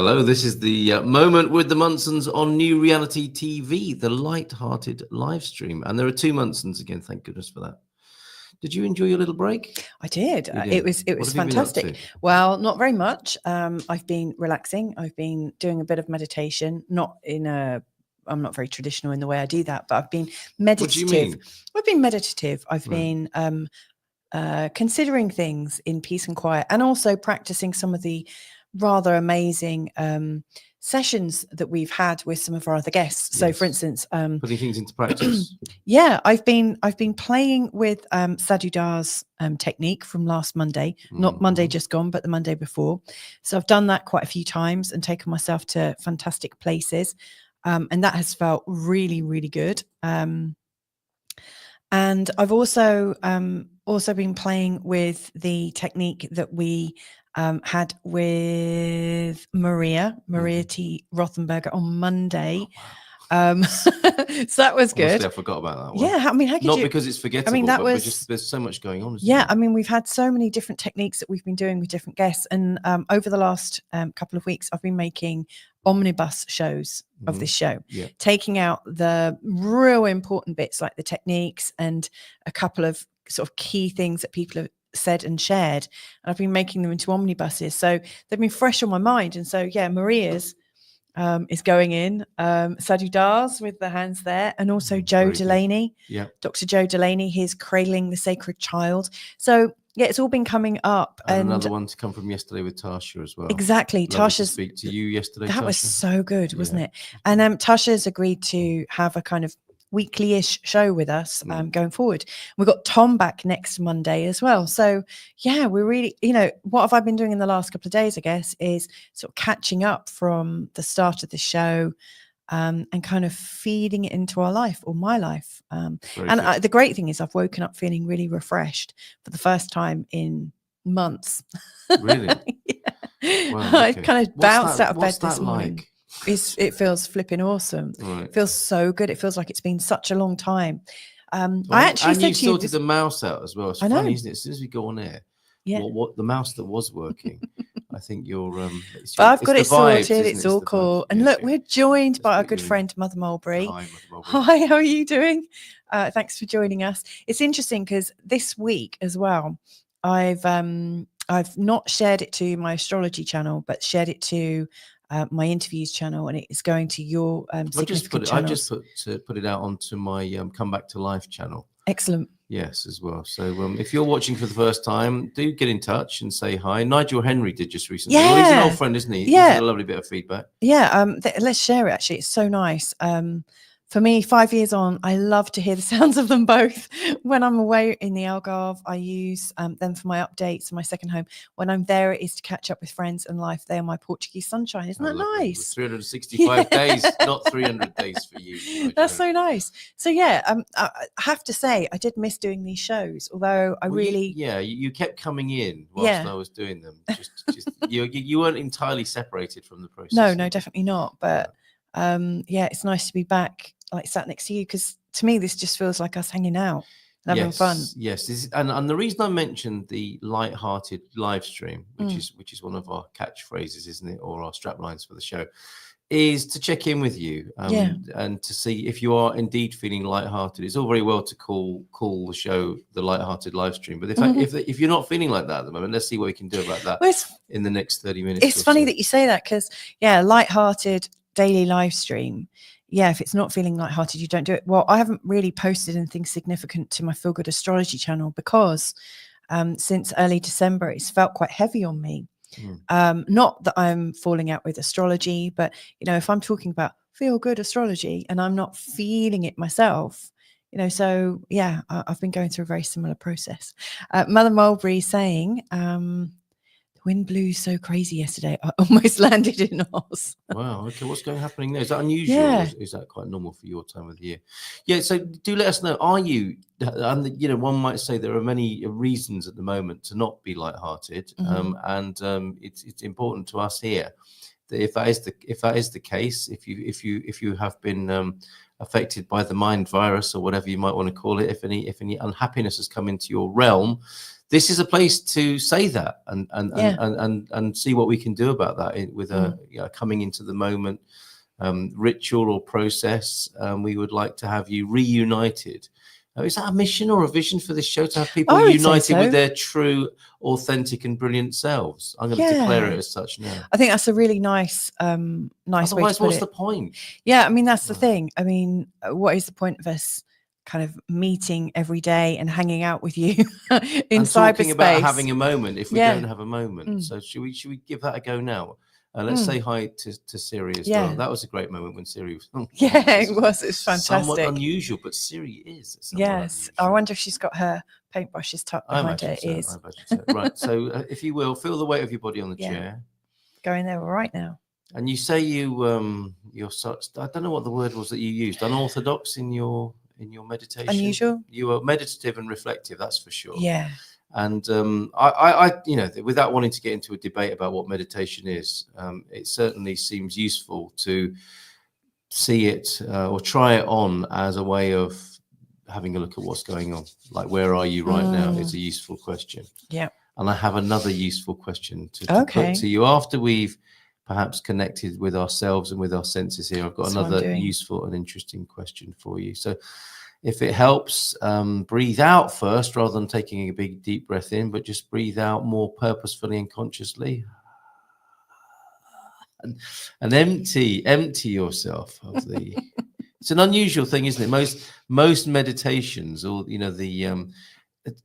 Hello, this is the moment with the Munsons on New Reality TV, the light-hearted live stream. And there are 2 Munsons again, thank goodness for that. Did you enjoy your little break? I did. It was fantastic. Well, not very much. I've been relaxing. I've been doing a bit of meditation, I'm not very traditional in the way I do that, but I've been meditative. What do you mean? I've been meditative. I've been considering things in peace and quiet, and also practicing some of the rather amazing sessions that we've had with some of our other guests. So, for instance, putting things into practice. Yeah, I've been playing with Sadhu Dar's technique from last Monday, not Monday just gone, but the Monday before. So I've done that quite a few times and taken myself to fantastic places, and that has felt really, really good. And I've also been playing with the technique that we had with Maria T. Rothenberger on Monday. So that was good. Honestly, I forgot about that one. Yeah, I mean, how could not you? because it's forgettable, but just there's so much going on. Yeah, I mean, we've had so many different techniques that we've been doing with different guests, and over the last couple of weeks, I've been making omnibus shows of this show, taking out the real important bits like the techniques and a couple of sort of key things that people have said and shared, and I've been making them into omnibuses, so they've been fresh on my mind. And so Maria's is going in, Sadhu Dar's with the hands there, and also Joe Delaney, Dr. Joe Delaney, he's cradling the sacred child. So it's all been coming up, and another one to come from yesterday with Tasha as well. Exactly. Tasha speak to you yesterday. That Tasha. was so good, wasn't it? And Tasha's agreed to have a kind of weekly-ish show with us going forward. We've got Tom back next Monday as well. So we're really, what have I been doing in the last couple of days, I guess, is sort of catching up from the start of the show, and kind of feeding it into our life, or my life. The great thing is I've woken up feeling really refreshed for the first time in months. Really? Wow, I kind of bounced out of bed this morning. Like? It feels flipping awesome. Right. It feels so good. It feels like it's been such a long time. I actually said to you, sorted the mouse out as well. It's funny, isn't it? As soon as we go on air, what the mouse that was working, I think you're. But I've got it sorted. It's all cool. And look, we're joined by our good friend Mother Mulberry. Hi, Mother Mulberry. Hi, how are you doing? Thanks for joining us. It's interesting because this week as well, I've not shared it to my astrology channel, but shared it to my interviews channel, and it's going to your significant channels. I just put it out onto my Come Back to Life channel. Excellent. Yes, as well. So if you're watching for the first time, do get in touch and say hi. Nigel Henry did just recently. Yeah. Well, he's an old friend, isn't he? Yeah. He's got a lovely bit of feedback. Yeah. Let's share it. Actually, it's so nice. For me, 5 years on, I love to hear the sounds of them both. When I'm away in the Algarve, I use them for my updates and my second home. When I'm there, it is to catch up with friends and life. They are my Portuguese sunshine. Isn't that nice? 365 days, not 300 days for you. That's so nice. So I have to say, I did miss doing these shows, although you kept coming in whilst I was doing them. Just you weren't entirely separated from the process. No, definitely not. But it's nice to be back, like sat next to you, because to me this just feels like us hanging out and having fun. Yes, and the reason I mentioned the light-hearted live stream, which is one of our catchphrases, isn't it, or our strap lines for the show, is to check in with you and to see if you are indeed feeling light-hearted. It's all very well to call the show the light-hearted live stream, but if you're not feeling like that at the moment, let's see what we can do about that in the next 30 minutes. It's funny that you say that, because light-hearted daily live stream, if it's not feeling lighthearted, you don't do it. Well, I haven't really posted anything significant to my Feel Good Astrology channel because since early December it's felt quite heavy on me. Not that I'm falling out with astrology, but if I'm talking about Feel Good Astrology and I'm not feeling it myself, so I've been going through a very similar process. Mother Mulberry saying wind blew so crazy yesterday, I almost landed in Oz. Wow, okay, what's happening there? Is that unusual? Or is that quite normal for your time of the year? Yeah, so do let us know, are you, and one might say there are many reasons at the moment to not be lighthearted, and it's important to us here if that is the case, if you have been affected by the mind virus or whatever you might want to call it, if any unhappiness has come into your realm, this is a place to say that and see what we can do about that with a coming into the moment ritual or process. We would like to have you reunited. Is that a mission or a vision for this show, to have people united with their true, authentic and brilliant selves? I'm going to declare it as such now. I think that's a really nice Otherwise, way to put what's it. the point? Yeah, I mean, that's the thing. I mean, what is the point of us kind of meeting every day and hanging out with you in cyberspace? Talking about having a moment if we don't have a moment. So should we give that a go now? Let's say hi to Siri as well. That was a great moment when Siri was on. It was. It's fantastic. Somewhat unusual, but Siri is. Yes. Unusual. I wonder if she's got her paintbrushes tucked behind her ears. Right. So if you will, feel the weight of your body on the chair. Going there right now. And you say you're I don't know what the word was that you used. Unorthodox in your meditation. Unusual. You are meditative and reflective. That's for sure. Yeah. And I without wanting to get into a debate about what meditation is, it certainly seems useful to see it or try it on as a way of having a look at what's going on. Like, where are you right now is a useful question. Yeah. And I have another useful question to put to you after we've perhaps connected with ourselves and with our senses here. I've got another useful and interesting question for you. So if it helps, breathe out first rather than taking a big deep breath in, but just breathe out more purposefully and consciously. And empty yourself of the it's an unusual thing, isn't it? Most meditations, or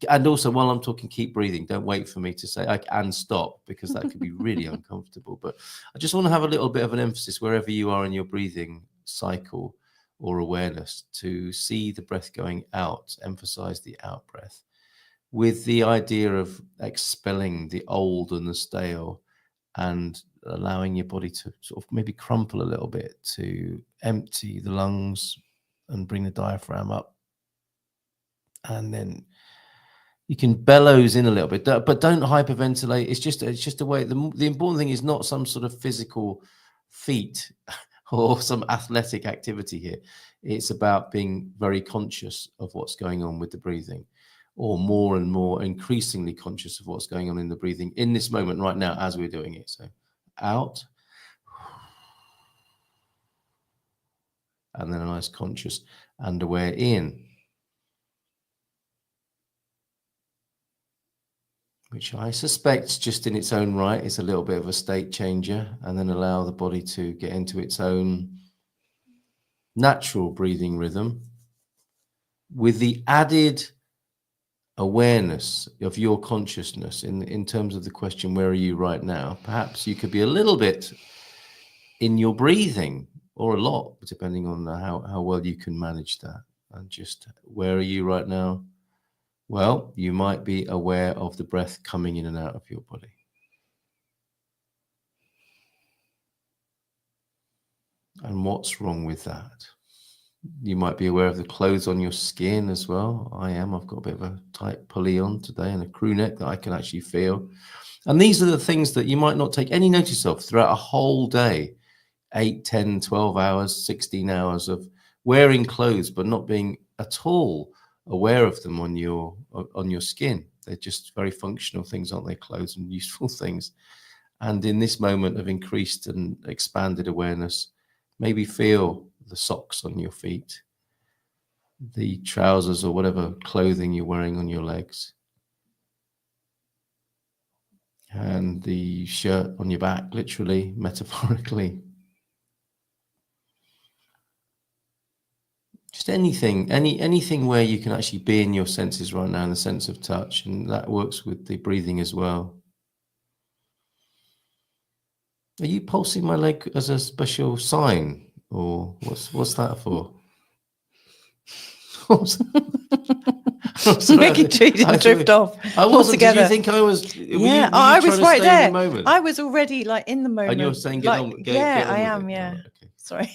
and also while I'm talking, keep breathing. Don't wait for me to say and stop, because that could be really uncomfortable. But I just want to have a little bit of an emphasis wherever you are in your breathing cycle or awareness, to see the breath going out, emphasize the out breath, with the idea of expelling the old and the stale, and allowing your body to sort of maybe crumple a little bit, to empty the lungs and bring the diaphragm up. And then you can bellows in a little bit, but don't hyperventilate. It's just a way. The important thing is not some sort of physical feat or some athletic activity here. It's about being very conscious of what's going on with the breathing, or more and more increasingly conscious of what's going on in the breathing in this moment right now as we're doing it. So out, and then a nice conscious and aware in, which I suspect just in its own right is a little bit of a state changer, and then allow the body to get into its own natural breathing rhythm, with the added awareness of your consciousness in terms of the question, where are you right now? Perhaps you could be a little bit in your breathing, or a lot, depending on how well you can manage that. And just, where are you right now? Well, you might be aware of the breath coming in and out of your body. And what's wrong with that? You might be aware of the clothes on your skin as well. I've got a bit of a tight pulley on today and a crew neck that I can actually feel. And these are the things that you might not take any notice of throughout a whole day. 8, 10, 12 hours, 16 hours of wearing clothes, but not being at all aware of them on your skin. They're just very functional things, aren't they? Clothes and useful things. And in this moment of increased and expanded awareness, maybe feel the socks on your feet, the trousers or whatever clothing you're wearing on your legs, and the shirt on your back, literally, metaphorically. Just anything where you can actually be in your senses right now, in the sense of touch, and that works with the breathing as well. Are you pulsing my leg as a special sign, or what's that for? Making sure you didn't drift off. I wasn't. Did you think I was? Yeah, I was right there. I was already like in the moment. And you're saying, get on. Yeah, I am. Yeah. Oh, okay. Sorry.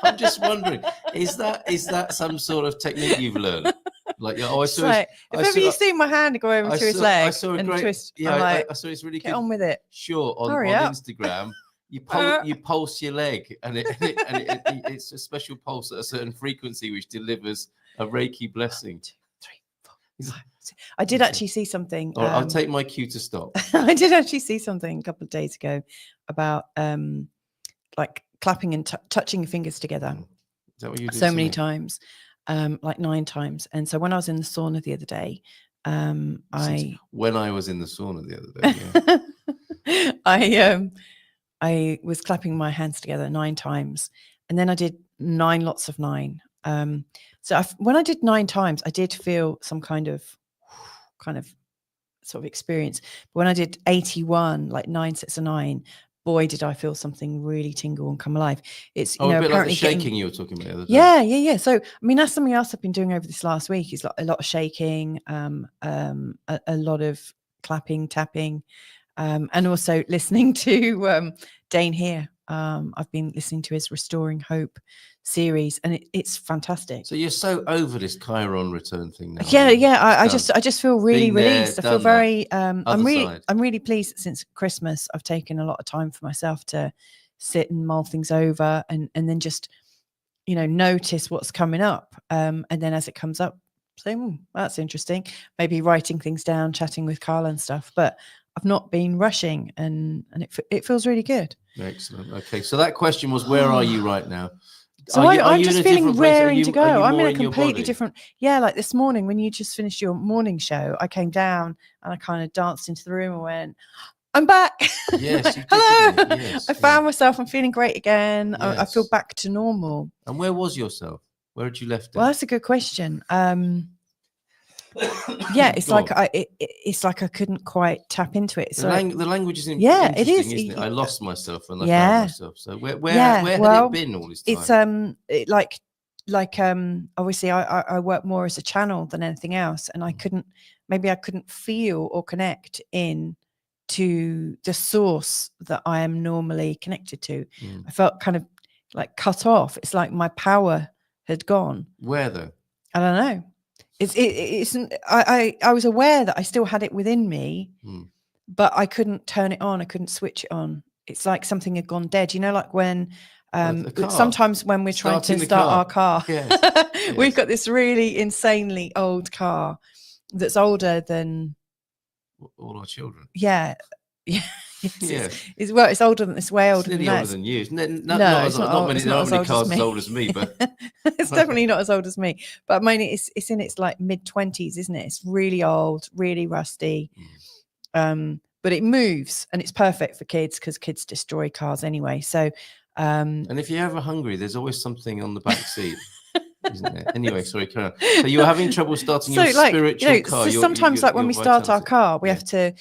I'm just wondering, is that some sort of technique you've learned? Like, I saw. If ever you see my hand go over to his leg and twist, yeah, I saw it's really get on with it. Sure, on Hurry up. Instagram, you pulse your leg, and it's a special pulse at a certain frequency which delivers a Reiki blessing. 1, 2, 3, 4, 5, 6. I did actually see something. I'll take my cue to stop. I did actually see something a couple of days ago about like clapping and touching your fingers together. Is that what you did? So many times, like 9 times. And so when I was in the sauna the other day, when I was in the sauna the other day, yeah. I was clapping my hands together 9 times, and then I did 9 lots of 9. So when I did 9 times, I did feel some kind of sort of experience. But when I did 81, like 9 sets of 9, boy, did I feel something really tingle and come alive. It's a bit like the shaking you were talking about the other day. Yeah. So I mean, that's something else I've been doing over this last week. Is like a lot of shaking, a lot of clapping, tapping, and also listening to Dane here. I've been listening to his Restoring Hope series, and it's fantastic. So you're so over this Chiron return thing now. Yeah. I just feel really released. I feel very I'm really pleased. Since Christmas, I've taken a lot of time for myself to sit and mull things over, and then just notice what's coming up, and then as it comes up, say, that's interesting. Maybe writing things down, chatting with Carl and stuff. But I've not been rushing, and it feels really good. Excellent. Okay, so that question was, where are you right now? So I'm just feeling raring to go. I'm in a completely different, like this morning when you just finished your morning show, I came down and I kind of danced into the room and went, I'm back. Yes. Hello. Yes, I found myself. I'm feeling great again. Yes. I feel back to normal. And where was yourself? Where had you left it? Well, that's a good question. Yeah, it's like it's like I couldn't quite tap into it. So the language is it is. Isn't it? I lost myself and I found myself. So where had it been all this time? It's obviously I work more as a channel than anything else, and I couldn't feel or connect in to the source that I am normally connected to. I felt kind of like cut off. It's like my power had gone. Where though? I don't know. I was aware that I still had it within me, but I couldn't turn it on. I couldn't switch it on. It's like something had gone dead. Like when sometimes when we're trying to start our car, yes. We've got this really insanely old car that's older than all our children. Yeah. It's older than, it's way older than that. Older than you. Not many cars as old as me, but it's definitely not as old as me. But I mean, it's in its like mid-20s, isn't it? It's really old, really rusty. But it moves, and it's perfect for kids because kids destroy cars anyway. So, and if you're ever hungry, there's always something on the back seat. Isn't it? Anyway, sorry, Karen. So you're having trouble starting your spiritual car. So sometimes, when we start our car, we have to,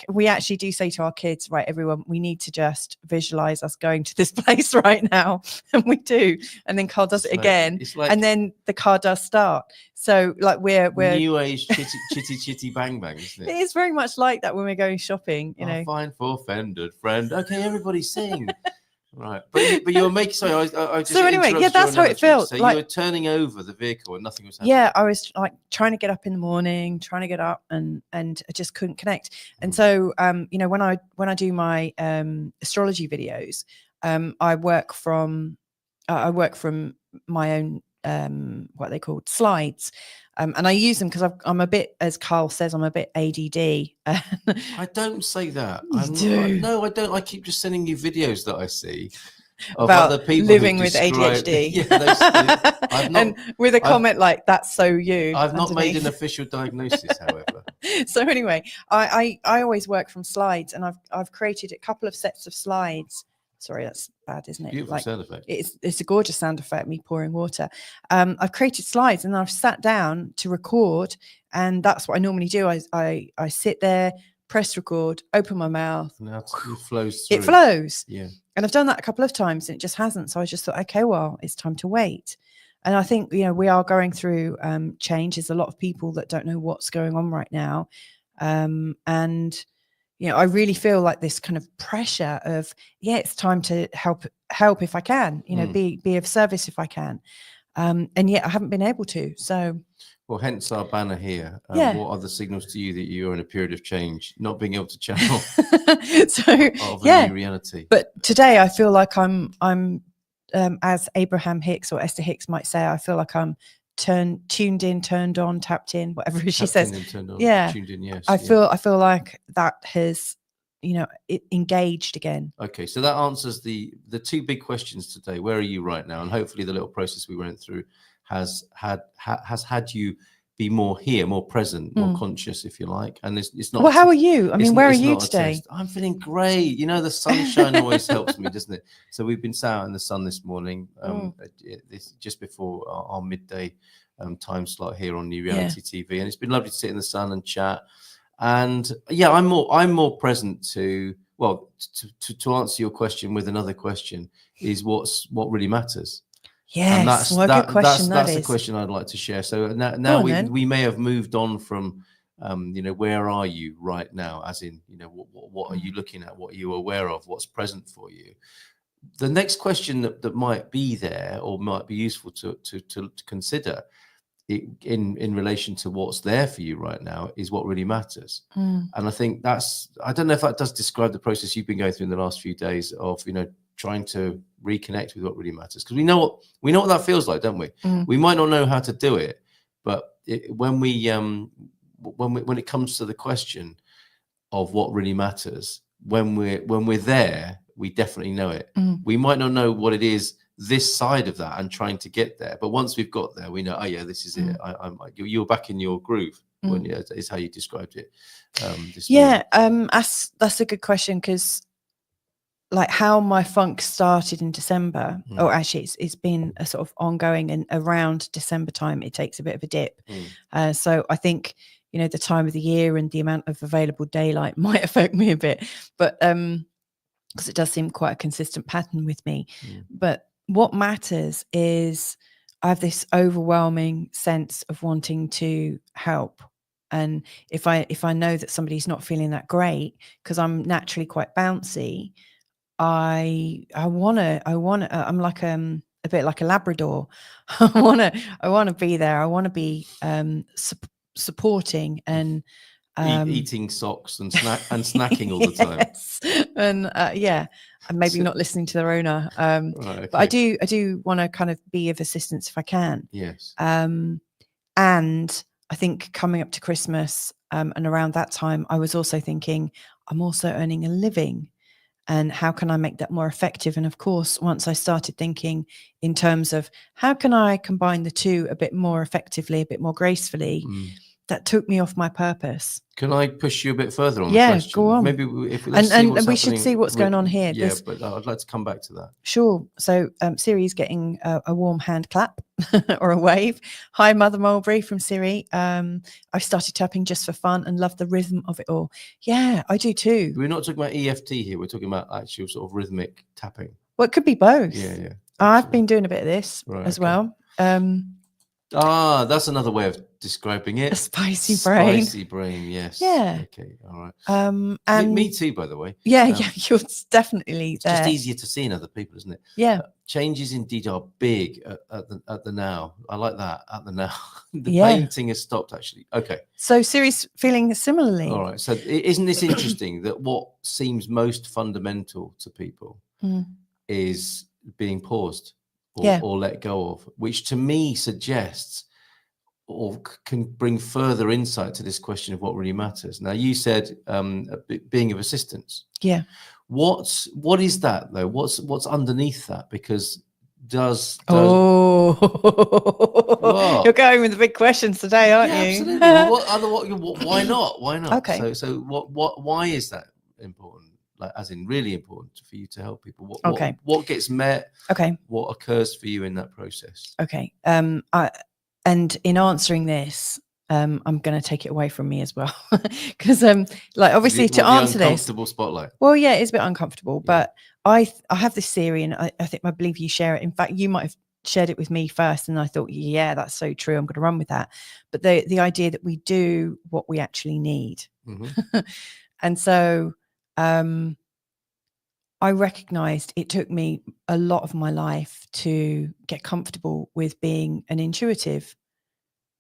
we actually do say to our kids, right, everyone, we need to just visualize us going to this place right now, and we do, and then Carl does it again, and then the car does start. So we're new age chitty bang bang, isn't it? It is very much like that when we're going shopping. Fine for offended friend. Okay, everybody sing. Right, but you're making. Sorry, I just. So anyway, that's how it felt. So you were turning over the vehicle and nothing was happening. Yeah, I was trying to get up in the morning, and I just couldn't connect. And so, when I do my astrology videos, I work from my own what they called slides. And I use them because I'm a bit, as Carl says, I'm a bit ADD. I don't say that. No, I don't. I keep just sending you videos that I see of about other people living with ADHD. And with a comment like, that's so you. I've not made an official diagnosis, however. So anyway, I always work from slides, and I've created a couple of sets of slides. Sorry, that's bad, isn't it? Beautiful sound effect. It's a gorgeous sound effect, me pouring water. I've created slides, and I've sat down to record, and that's what I normally do. I sit there, press record, open my mouth. Now it flows through. It flows. Yeah. And I've done that a couple of times, and it just hasn't. So I just thought, okay, well, it's time to wait. And I think, we are going through change. There's a lot of people that don't know what's going on right now. And I really feel like this kind of pressure of, it's time to help if I can, be of service if I can. And yet I haven't been able to. So, well, hence our banner here. Yeah. What are the signals to you that you're in a period of change, not being able to channel so of a new reality? But today I feel like I'm as Abraham Hicks or Esther Hicks might say, I feel like I'm tuned in, turned on, tapped in, whatever she says. Turned on, yeah, tuned in. Yes, I feel like that has, engaged again. Okay, so that answers the two big questions today. Where are you right now? And hopefully the little process we went through has had you be more here, more present, more conscious, if you like. And it's not. Well, how are you? I mean, where are you today? I'm feeling great. The sunshine always helps me, doesn't it? So we've been sat out in the sun this morning, just before our midday time slot here on New Reality TV, and it's been lovely to sit in the sun and chat. And I'm more present to answer your question with another question is what really matters. Yes, and good question. That's a question I'd like to share. So now we may have moved on from where are you right now, as in what are you looking at, what are you aware of, what's present for you. The next question that might be there or might be useful to consider in relation to what's there for you right now is what really matters. And I think I don't know if that does describe the process you've been going through in the last few days of trying to reconnect with what really matters, because we know what that feels like, don't we? We might not know how to do it, but when it comes to the question of what really matters, when we're there, we definitely know it. We might not know what it is this side of that and trying to get there, but once we've got there, we know, oh yeah, this is it. You're back in your groove. When is how you described it. That's a good question, because like how my funk started in December, or actually it's been a sort of ongoing, and around December time it takes a bit of a dip. So I think the time of the year and the amount of available daylight might affect me a bit, but because it does seem quite a consistent pattern with me. But what matters is I have this overwhelming sense of wanting to help. And if I know that somebody's not feeling that great, because I'm naturally quite bouncy, I want to I'm like a bit like a Labrador. I want to be there. I want to be supporting and eating socks and snacking all the time. And and maybe not listening to their owner. Right, okay. But I do want to kind of be of assistance if I can. Yes. And I think coming up to Christmas and around that time, I was also thinking, I'm also earning a living, and how can I make that more effective? And of course, once I started thinking in terms of how can I combine the two a bit more effectively, a bit more gracefully, that took me off my purpose. Can I push you a bit further on the question? Go on. Maybe and we should see what's going on here. Yeah, but I'd like to come back to that. Sure. So Siri's getting a warm hand clap or a wave. Hi, Mother Mulberry from Siri. I started tapping just for fun and love the rhythm of it all. Yeah, I do too. We're not talking about EFT here. We're talking about actual sort of rhythmic tapping. Well, it could be both. Yeah. I've been doing a bit of this as well. That's another way of describing it. A spicy brain. Spicy brain, yes. Yeah. Okay, all right. And me too, by the way. Yeah, you're definitely there. It's just easier to see in other people, isn't it? Yeah. Changes indeed are big at the now. I like that, at the now. The painting has stopped, actually. Okay. So Siri's feeling similarly. All right. So isn't this interesting that what seems most fundamental to people is being paused or let go of, which to me suggests or can bring further insight to this question of what really matters. Now, you said being of assistance. Yeah. What is that though? What's underneath that? Because does you're going with the big questions today, aren't you? Absolutely. Why not? Why not? Okay. So why is that important? Like, as in really important for you to help people? What gets met? Okay. What occurs for you in that process? Okay. And in answering this, I'm going to take it away from me as well, because obviously to answer this, uncomfortable spotlight. Well, yeah, it's a bit uncomfortable, but I have this theory, and I believe you share it. In fact, you might have shared it with me first, and I thought, yeah, that's so true. I'm going to run with that. But the idea that we do what we actually need, and so I recognized it took me a lot of my life to get comfortable with being an intuitive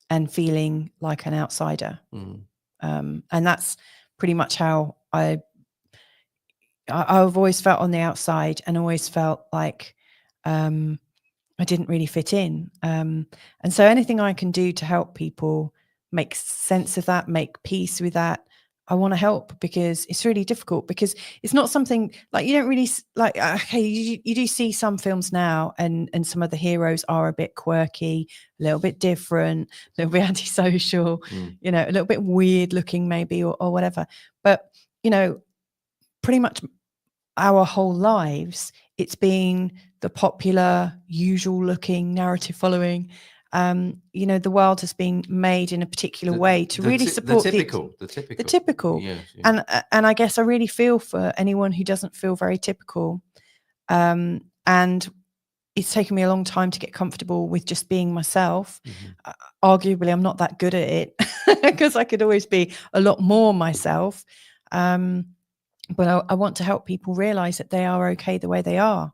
and feeling like an outsider. And that's pretty much how I've always felt on the outside, and always felt like I didn't really fit in. And so anything I can do to help people make sense of that, make peace with that, I want to help, because it's really difficult, because it's not something like you don't really like. Okay, you do see some films now, and some of the heroes are a bit quirky, a little bit different, a little bit antisocial, you know, a little bit weird looking maybe, or whatever. But, you know, pretty much our whole lives, it's been the popular, usual looking, narrative following. You know, the world has been made in a particular way to really support the typical. Yes, yeah. And I guess I really feel for anyone who doesn't feel very typical. And it's taken me a long time to get comfortable with just being myself. Arguably, I'm not that good at it, because I could always be a lot more myself. But I want to help people realize that they are okay the way they are.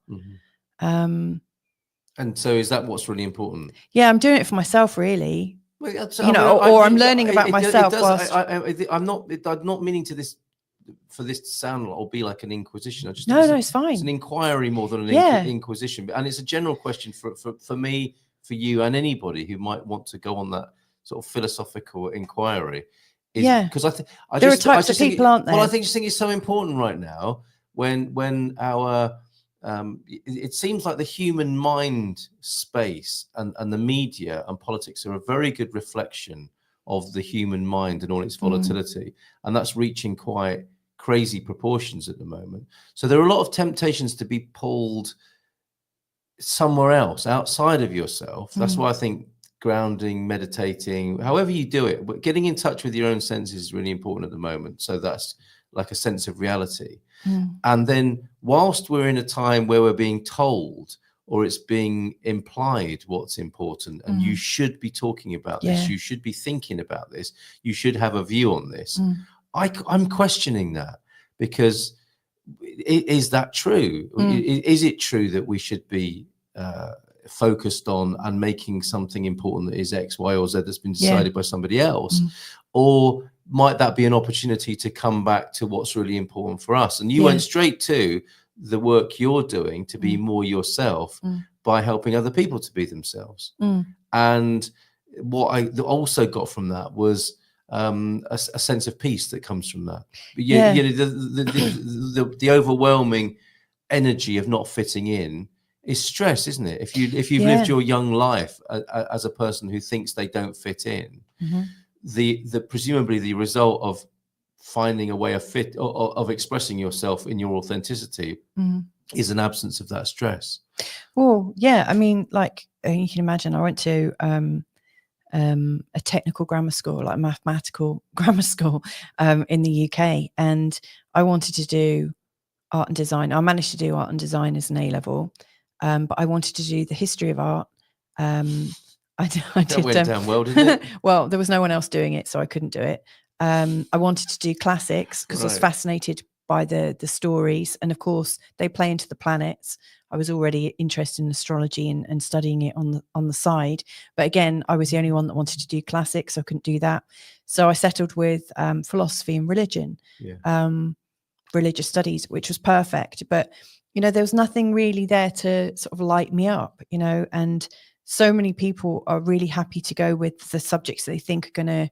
And so is that what's really important? Yeah, I'm doing it for myself, really. Well, you know, I'm learning about myself. I'm not meaning to this for this to sound or be like an inquisition. No, it's fine. It's an inquiry more than an inquisition, and it's a general question for me, for you, and anybody who might want to go on that sort of philosophical inquiry. Because there are types of people, aren't there? Well, I just think it's so important right now when our it seems like the human mind space and the media and politics are a very good reflection of the human mind and all its volatility, and that's reaching quite crazy proportions at the moment. So there are a lot of temptations to be pulled somewhere else outside of yourself. That's why I think grounding, meditating, however you do it, but getting in touch with your own senses is really important at the moment. So that's like a sense of reality. And then whilst we're in a time where we're being told, or it's being implied what's important, and you should be talking about this, you should be thinking about this, you should have a view on this, I'm questioning that, because is that true? Is it true that we should be focused on and making something important that is X, Y, or Z that's been decided by somebody else? Or might that be an opportunity to come back to what's really important for us? And you went straight to the work you're doing to be more yourself by helping other people to be themselves. And what I also got from that was a sense of peace that comes from that. You know, the overwhelming energy of not fitting in is stress, isn't it? If you've lived your young life as a person who thinks they don't fit in, the presumably the result of finding a way of expressing yourself in your authenticity is an absence of that stress. Well, yeah, I mean, like you can imagine, I went to a technical grammar school, like mathematical grammar school, in the UK, and I wanted to do art and design. I managed to do art and design as an A-level, but I wanted to do the history of art. I did. That went down well, didn't it? Well, there was no one else doing it, so I couldn't do it. I wanted to do classics because I was fascinated by the stories, and of course they play into the planets. I was already interested in astrology and studying it on the side, but again, I was the only one that wanted to do classics, so I couldn't do that. So I settled with philosophy and religion, religious studies, which was perfect. But you know, there was nothing really there to sort of light me up, you know, and so many people are really happy to go with the subjects that they think are going to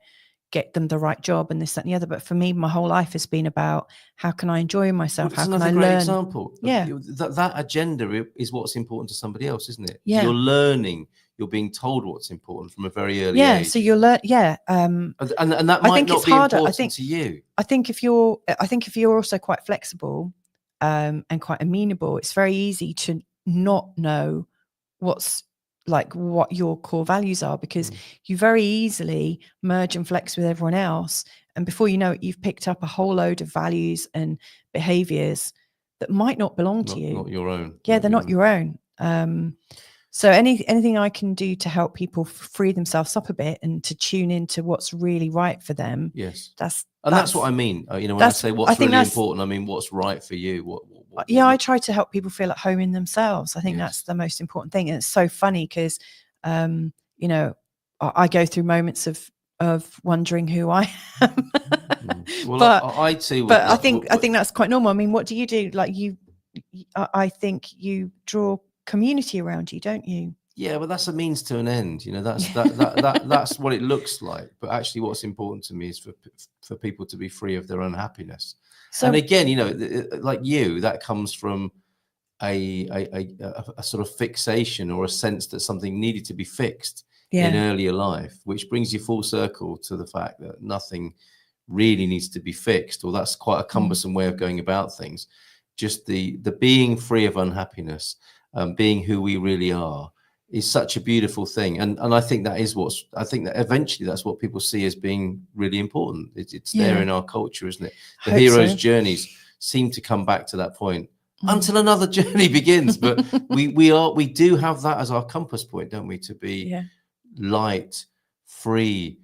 get them the right job and this, that, and the other. But for me, my whole life has been about how can I enjoy myself? How can I learn? Example. Yeah. That agenda is what's important to somebody else, isn't it? Yeah. You're learning. You're being told what's important from a very early age. Yeah. So you'll learn. Yeah. And that might not be important to you. I think if you're also quite flexible and quite amenable, it's very easy to not know what your core values are, because you very easily merge and flex with everyone else, and before you know it, you've picked up a whole load of values and behaviors that might not belong to you, not your own. they're not your own. So anything I can do to help people free themselves up a bit and to tune into what's really right for them. Yes. That's what I mean. When I say what's really important, I mean what's right for you. What I try to help people feel at home in themselves. I think that's the most important thing. And it's so funny because, I go through moments of wondering who I am. Well, I too. But I think that's quite normal. I mean, what do you do? Like I think you draw community around you, don't you? Yeah, but that's a means to an end. That's what it looks like. But actually, what's important to me is for people to be free of their unhappiness. So, and again, like you, that comes from a sort of fixation or a sense that something needed to be fixed in earlier life, which brings you full circle to the fact that nothing really needs to be fixed, or that's quite a cumbersome way of going about things. Just the being free of unhappiness, being who we really are, is such a beautiful thing. And I think that is I think that eventually that's what people see as being really important. It's there in our culture, isn't it? The hero's journeys seem to come back to that point until another journey begins. But we do have that as our compass point, don't we? To be light, free,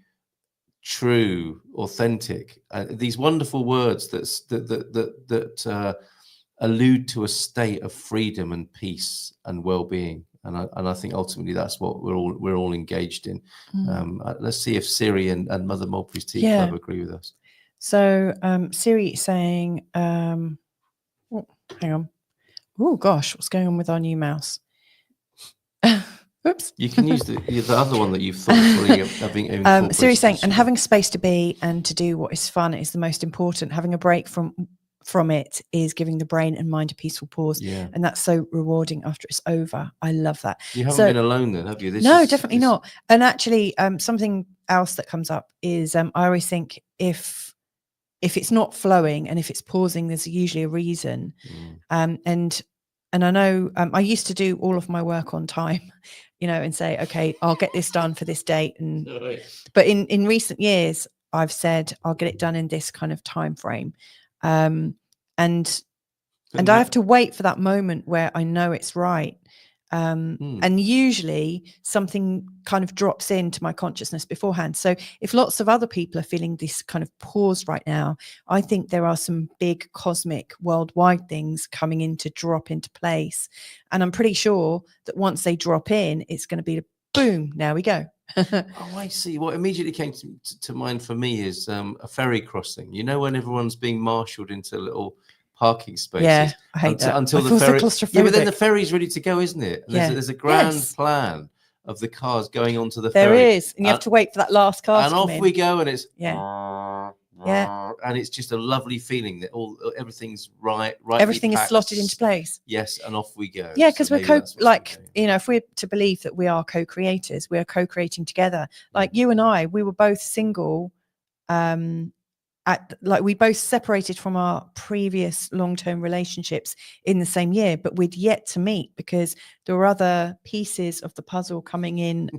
true, authentic. These wonderful words that allude to a state of freedom and peace and well-being. And I think ultimately that's what we're all engaged in. Let's see if Siri and Mother Mulberry's Tea Club agree with us. So Siri is saying, hang on. Oh gosh, what's going on with our new mouse? Oops. You can use the other one that you've thoughtfully incorporated. Siri saying, and having space to be and to do what is fun is the most important. Having a break from it is giving the brain and mind a peaceful pause, and that's so rewarding after it's over. I love that. You haven't been alone then, have you? Definitely not. And actually, something else that comes up is I always think if it's not flowing and if it's pausing, there's usually a reason. And I know I used to do all of my work on time, and say, okay, I'll get this done for this date. But in recent years, I've said I'll get it done in this kind of time frame. And I have to wait for that moment where I know it's right. And usually something kind of drops into my consciousness beforehand. So if lots of other people are feeling this kind of pause right now, I think there are some big cosmic worldwide things coming in to drop into place. And I'm pretty sure that once they drop in, it's going to be boom, now we go. Oh, I see. What immediately came to mind for me is a ferry crossing. When everyone's being marshaled into little parking spaces. Yeah, I hate that. Until the ferry. Yeah, but then the ferry's ready to go, isn't it? There's a grand plan of the cars going onto the ferry. There is, and you have to wait for that last car. And off we go, and it's and it's just a lovely feeling that everything's right. Everything is slotted into place. Yes, and off we go. Yeah, because we're if we're to believe that we are co-creators, we're co-creating together. Like you and I, we were both single. We both separated from our previous long-term relationships in the same year, but we'd yet to meet because there were other pieces of the puzzle coming in,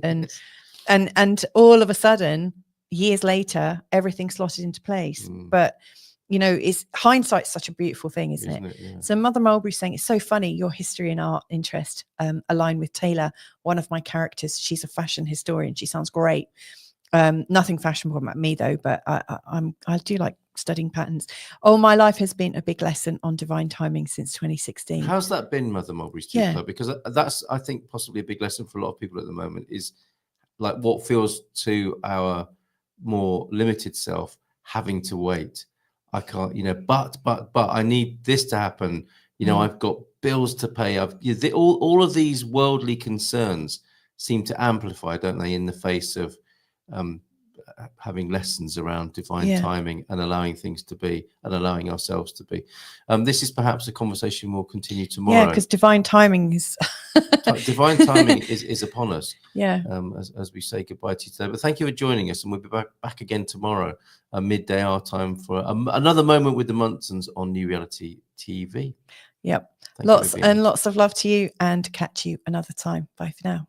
and all of a sudden, years later, everything slotted into place. But it's hindsight's such a beautiful thing, isn't it? Yeah. So Mother Mulberry saying, it's so funny your history and art interest align with Taylor, one of my characters. She's a fashion historian. She sounds great. Nothing fashionable about me though, but I do like studying patterns. Oh, my life has been a big lesson on divine timing since 2016. How's that been, Mother Mulberry's Tea Club? Because that's, I think, possibly a big lesson for a lot of people at the moment, is like what feels to our more limited self having to wait. I can't, but I need this to happen. I've got bills to pay. All of these worldly concerns seem to amplify, don't they, in the face of having lessons around divine timing and allowing things to be and allowing ourselves to be. This is perhaps a conversation we'll continue tomorrow. Yeah, because divine timing is divine timing is upon us. Yeah. As we say goodbye to you today. But thank you for joining us, and we'll be back again tomorrow, midday our time, for another moment with the Munsons on New Reality TV. Yep. Lots of love to you, and catch you another time. Bye for now.